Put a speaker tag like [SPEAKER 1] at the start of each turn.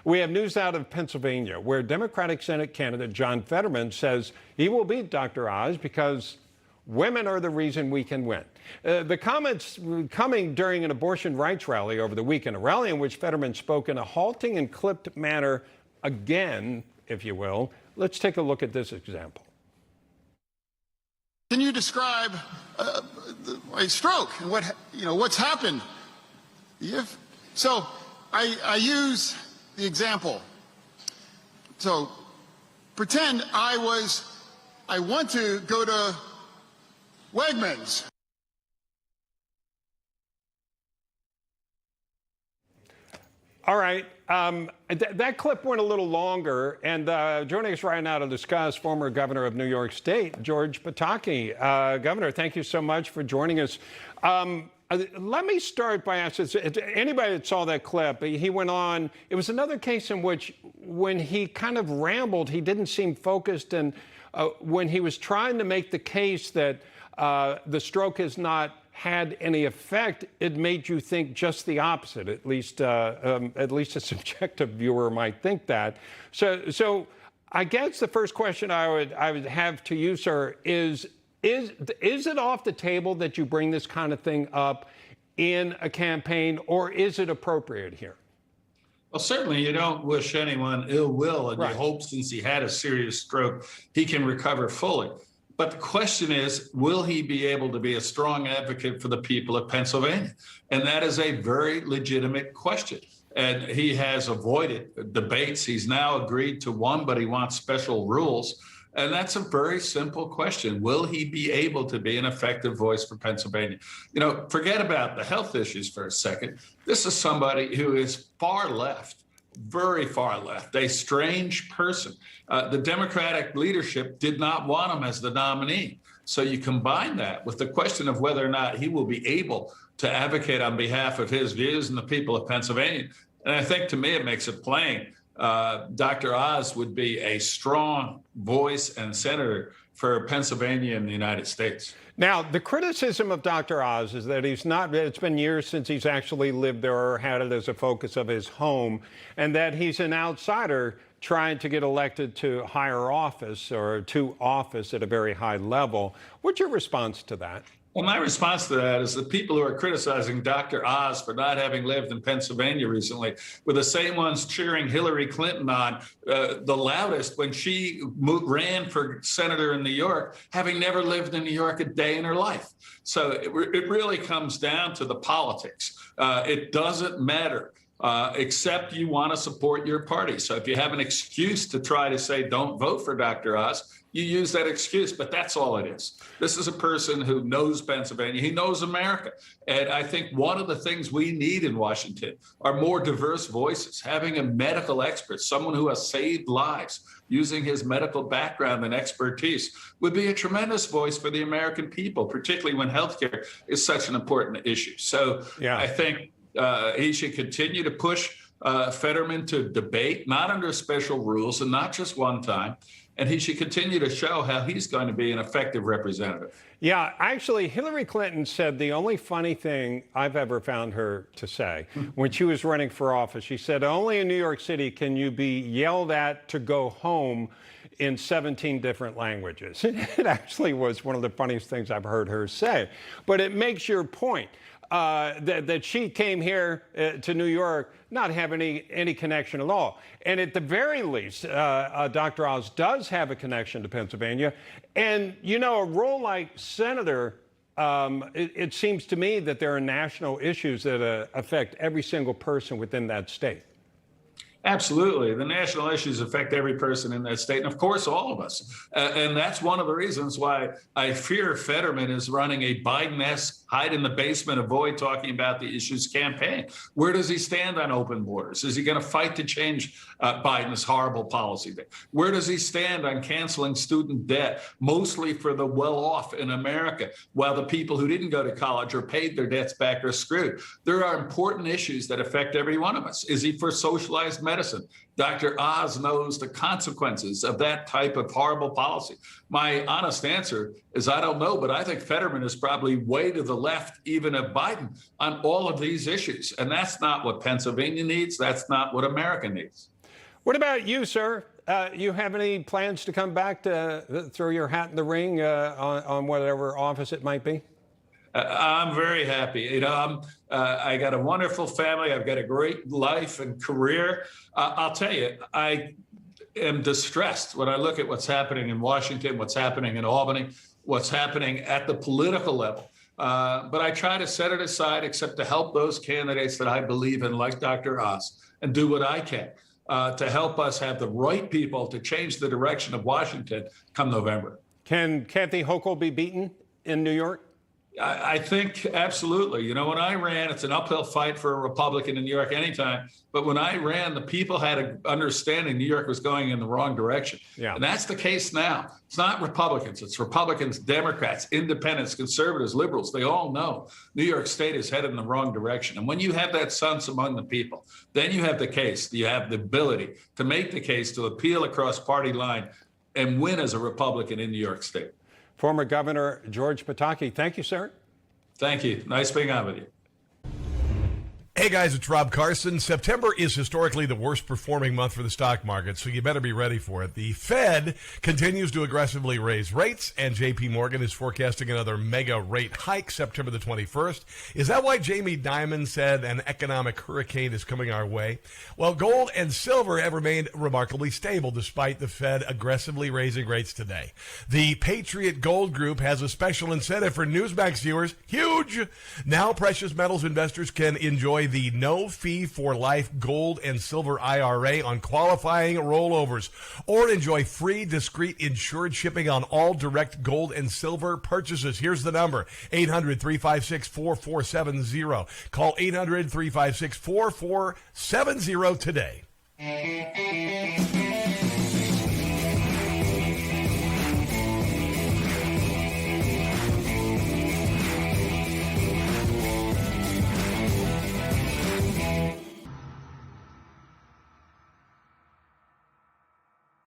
[SPEAKER 1] We have news out of Pennsylvania, where Democratic Senate candidate John Fetterman says he will beat Dr. Oz because women are the reason we can win. The comments coming during an abortion rights rally over the weekend, a rally in which Fetterman spoke in a halting and clipped manner again, if you will. Let's take a look at this example.
[SPEAKER 2] Can you describe a stroke and what's happened? So I use the example. So pretend I want to go to Wegmans.
[SPEAKER 1] All right. That clip went a little longer, and joining us right now to discuss, former governor of New York State, George Pataki. Governor, thank you so much for joining us. Let me start by asking, anybody that saw that clip, he went on, it was another case in which when he kind of rambled, he didn't seem focused, and when he was trying to make the case that the stroke has not had any effect, it made you think just the opposite. At least a subjective viewer might think that. So I guess the first question I would have to you, sir, is it off the table that you bring this kind of thing up in a campaign, or is it appropriate here?
[SPEAKER 3] Well, certainly you don't wish anyone ill will, and
[SPEAKER 1] right.
[SPEAKER 3] You hope, since he had a serious stroke, he can recover fully. But the question is, will he be able to be a strong advocate for the people of Pennsylvania? And that is a very legitimate question. And he has avoided debates. He's now agreed to one, but he wants special rules. And that's a very simple question. Will he be able to be an effective voice for Pennsylvania? You know, forget about the health issues for a second. This is somebody who is far left. Very far left, a strange person. The Democratic leadership did not want him as the nominee. So you combine that with the question of whether or not he will be able to advocate on behalf of his views and the people of Pennsylvania. And I think, to me, it makes it plain. Dr. Oz would be a strong voice and senator for Pennsylvania and the United States.
[SPEAKER 1] Now, the criticism of Dr. Oz is that it's been years since he's actually lived there or had it as a focus of his home, and that he's an outsider trying to get elected to higher office or to office at a very high level. What's your response to that?
[SPEAKER 3] Well, my response to that is the people who are criticizing Dr. Oz for not having lived in Pennsylvania recently were the same ones cheering Hillary Clinton on the loudest when she ran for senator in New York, having never lived in New York a day in her life. So it really comes down to the politics. It doesn't matter. Except you want to support your party. So if you have an excuse to try to say don't vote for Dr. Oz, you use that excuse, but that's all it is. This is a person who knows Pennsylvania. He knows America. And I think one of the things we need in Washington are more diverse voices, having a medical expert, someone who has saved lives, using his medical background and expertise would be a tremendous voice for the American people, particularly when healthcare is such an important issue. So yeah. I think he should continue to push Fetterman to debate, not under special rules and not just one time. And he should continue to show how he's going to be an effective representative.
[SPEAKER 1] Yeah, actually, Hillary Clinton said the only funny thing I've ever found her to say when she was running for office, she said, only in New York City can you be yelled at to go home in 17 different languages. It actually was one of the funniest things I've heard her say. But it makes your point. That she came here to New York not having any connection at all. And at the very least, Dr. Oz does have a connection to Pennsylvania. And, you know, a role like senator, it seems to me that there are national issues that affect every single person within that state.
[SPEAKER 3] Absolutely. The national issues affect every person in that state, and of course, all of us. And that's one of the reasons why I fear Fetterman is running a Bidenesque hide in the basement, avoid talking about the issues campaign. Where does he stand on open borders? Is he going to fight to change Biden's horrible policy there? Where does he stand on canceling student debt, mostly for the well-off in America, while the people who didn't go to college or paid their debts back are screwed? There are important issues that affect every one of us. Is he for socialized medicine? Dr. Oz knows the consequences of that type of horrible policy. My honest answer is I don't know, but I think Fetterman is probably way to the left, even of Biden, on all of these issues. And that's not what Pennsylvania needs. That's not what America needs.
[SPEAKER 1] What about you, sir? You have any plans to come back to throw your hat in the ring on whatever office it might be?
[SPEAKER 3] I'm very happy. I got a wonderful family. I've got a great life and career. I'll tell you, I am distressed when I look at what's happening in Washington, what's happening in Albany, what's happening at the political level. But I try to set it aside, except to help those candidates that I believe in, like Dr. Oz, and do what I can to help us have the right people to change the direction of Washington come November.
[SPEAKER 1] Can Kathy Hochul be beaten in New York?
[SPEAKER 3] I think absolutely. When I ran, it's an uphill fight for a Republican in New York anytime. But when I ran, the people had an understanding New York was going in the wrong direction.
[SPEAKER 1] Yeah.
[SPEAKER 3] And that's the case now. It's not Republicans. It's Republicans, Democrats, independents, conservatives, liberals. They all know New York State is headed in the wrong direction. And when you have that sense among the people, then you have the case. You have the ability to make the case to appeal across party line and win as a Republican in New York State.
[SPEAKER 1] Former Governor George Pataki, thank you, sir.
[SPEAKER 3] Thank you. Nice being on with you.
[SPEAKER 4] Hey guys, it's Rob Carson. September is historically the worst performing month for the stock market, so you better be ready for it. The Fed continues to aggressively raise rates, and JP Morgan is forecasting another mega rate hike September the 21st. Is that why Jamie Dimon said an economic hurricane is coming our way? Well, gold and silver have remained remarkably stable despite the Fed aggressively raising rates today. The Patriot Gold Group has a special incentive for Newsmax viewers. Huge! Now precious metals investors can enjoy the no-fee-for-life gold and silver IRA on qualifying rollovers, or enjoy free, discreet, insured shipping on all direct gold and silver purchases. Here's the number, 800-356-4470. Call 800-356-4470 today.